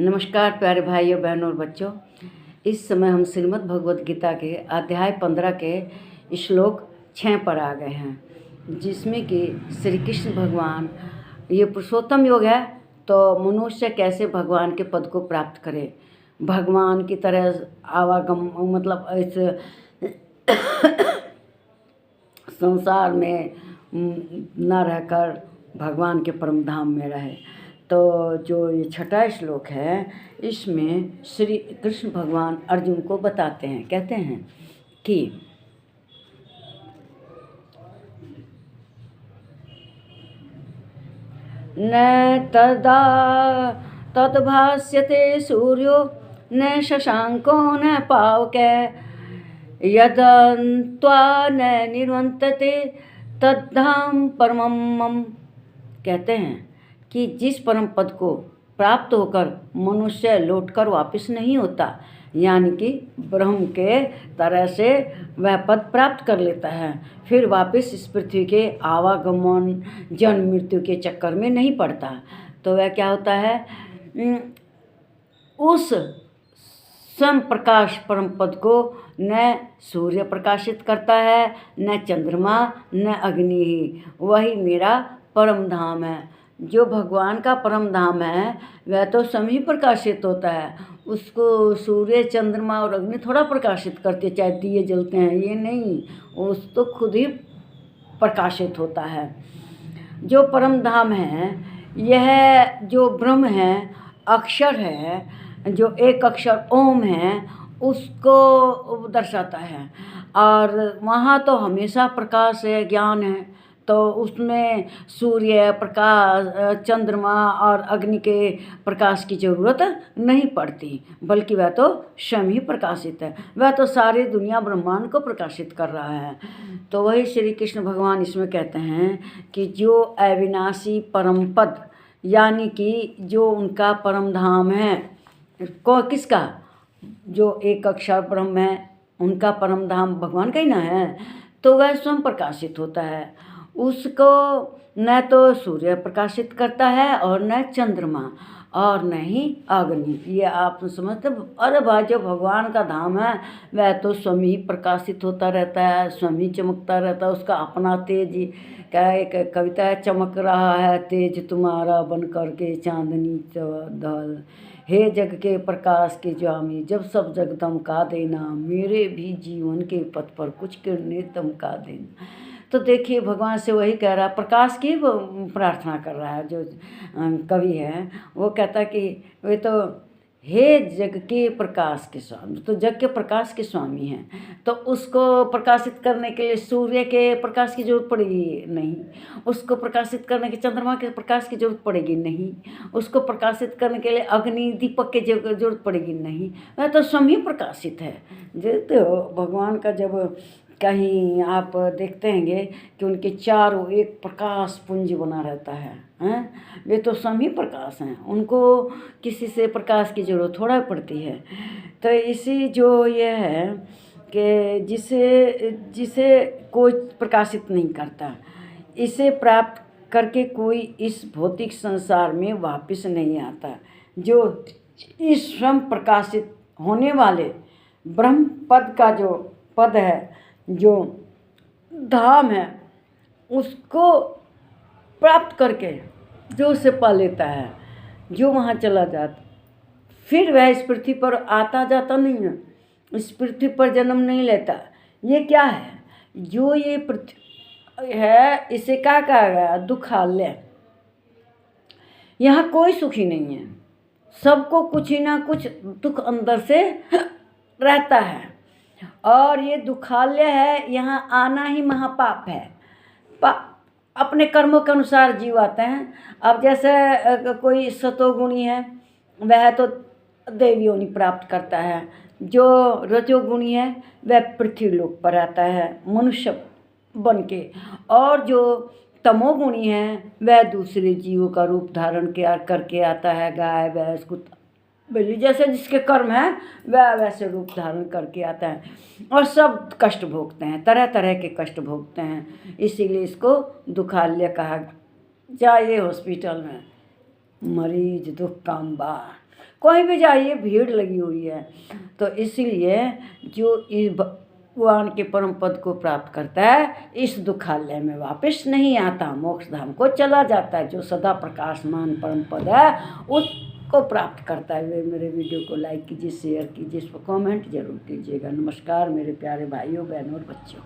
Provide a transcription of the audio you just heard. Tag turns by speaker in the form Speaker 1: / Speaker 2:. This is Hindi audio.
Speaker 1: नमस्कार प्यारे भाइयों बहनों और बच्चों। इस समय हम श्रीमद् भगवद गीता के अध्याय 15 के श्लोक 6 पर आ गए हैं, जिसमें कि श्री कृष्ण भगवान, ये पुरुषोत्तम योग है तो मनुष्य कैसे भगवान के पद को प्राप्त करे, भगवान की तरह आवागम, मतलब इस संसार में न रहकर भगवान के परम धाम में रहे। तो जो ये छठा श्लोक है, इसमें श्री कृष्ण भगवान अर्जुन को बताते हैं, कहते हैं कि न तदा तद्भास्यते सूर्यो न शशांको न पावकै यदन्त्वा न निर्वन्तते तद्धाम परमं मम। कहते हैं कि जिस परम पद को प्राप्त होकर मनुष्य लौटकर वापस नहीं होता, यानी कि ब्रह्म के तरह से वह पद प्राप्त कर लेता है, फिर वापस इस पृथ्वी के आवागमन जन्म मृत्यु के चक्कर में नहीं पड़ता। तो वह क्या होता है, उस स्वयं प्रकाश परम पद को न सूर्य प्रकाशित करता है, न चंद्रमा, न अग्नि ही, वही मेरा परम धाम है। जो भगवान का परम धाम है वह तो स्वयं ही प्रकाशित होता है, उसको सूर्य चंद्रमा और अग्नि थोड़ा प्रकाशित करते, चाहे दिए जलते हैं, ये नहीं, उस तो खुद ही प्रकाशित होता है। जो परम धाम है, यह जो ब्रह्म है, अक्षर है, जो एक अक्षर ओम है, उसको दर्शाता है। और वहाँ तो हमेशा प्रकाश है, ज्ञान है, तो उसमें सूर्य प्रकाश, चंद्रमा और अग्नि के प्रकाश की ज़रूरत नहीं पड़ती, बल्कि वह तो स्वयं ही प्रकाशित है, वह तो सारी दुनिया ब्रह्मांड को प्रकाशित कर रहा है। तो वही श्री कृष्ण भगवान इसमें कहते हैं कि जो अविनाशी परम पद, यानी कि जो उनका परम धाम है, को किसका, जो एक अक्षर ब्रह्म है, उनका परम धाम भगवान का ही ना है, तो वह स्वयं प्रकाशित होता है। उसको न तो सूर्य प्रकाशित करता है और न चंद्रमा और न ही अग्नि। ये आप समझते, अरे भाई, जो भगवान का धाम है वह तो स्वयं ही प्रकाशित होता रहता है, स्वयं ही चमकता रहता है, उसका अपना तेज ही। क्या एक कविता है, चमक रहा है तेज तुम्हारा बन कर के चांदनी धल, हे जग के प्रकाश के स्वामी, जब सब जग दमका देना, मेरे भी जीवन के पथ पर कुछ किरणें दमका देना। तो देखिए, भगवान से वही कह रहा, प्रकाश की प्रार्थना कर रहा है। जो कवि है वो कहता कि वे तो हे जग के प्रकाश के स्वामी, तो जग के प्रकाश के स्वामी हैं, तो उसको प्रकाशित करने के लिए सूर्य के प्रकाश की जरूरत पड़ेगी नहीं, उसको प्रकाशित करने के चंद्रमा के प्रकाश की जरूरत पड़ेगी नहीं, उसको प्रकाशित करने के लिए अग्नि दीपक की जरूरत पड़ेगी नहीं, वह तो स्वयं ही प्रकाशित है। जो भगवान का जब कहीं आप देखते हैं कि उनके चारों एक प्रकाश पुंज बना रहता है, हैं, वे तो स्वयं ही प्रकाश हैं, उनको किसी से प्रकाश की जरूरत थोड़ा पड़ती है। तो इसी जो ये है कि जिसे कोई प्रकाशित नहीं करता, इसे प्राप्त करके कोई इस भौतिक संसार में वापस नहीं आता। जो इस स्वयं प्रकाशित होने वाले ब्रह्म पद का जो पद है, जो धाम है, उसको प्राप्त करके जो उसे पा लेता है, जो वहाँ चला जाता, फिर वह इस पृथ्वी पर आता जाता नहीं है, इस पृथ्वी पर जन्म नहीं लेता। ये क्या है, जो ये पृथ्वी है, इसे क्या कहा गया, दुखालय। यहाँ कोई सुखी नहीं है, सबको कुछ ही ना कुछ दुख अंदर से रहता है, और ये दुखालय है, यहाँ आना ही महापाप है। अपने कर्मों के अनुसार जीव आते हैं। अब जैसे कोई सतोगुणी है, वह तो देव योनि प्राप्त करता है, जो रजोगुणी है वह पृथ्वी लोक पर आता है मनुष्य बन के, और जो तमोगुणी है वह दूसरे जीवों का रूप धारण करके आता है, गाय भैंस कुत्ता बिल्ली, जैसे जिसके कर्म है वह वैसे रूप धारण करके आता है, और सब कष्ट भोगते हैं, तरह तरह के कष्ट भोगते हैं, इसीलिए इसको दुखालय कहा। जाइए हॉस्पिटल में, मरीज दुख काम्बा। कोई भी जाइए भीड़ लगी हुई है। तो इसीलिए जो इस भगवान के परम पद को प्राप्त करता है इस दुखालय में वापस नहीं आता, मोक्ष धाम को चला जाता है। जो सदा प्रकाशमान परम पद है उसको प्राप्त करता है। वे मेरे वीडियो को लाइक कीजिए, शेयर कीजिए, इस पर कॉमेंट जरूर कीजिएगा। नमस्कार मेरे प्यारे भाइयों बहनों और बच्चों।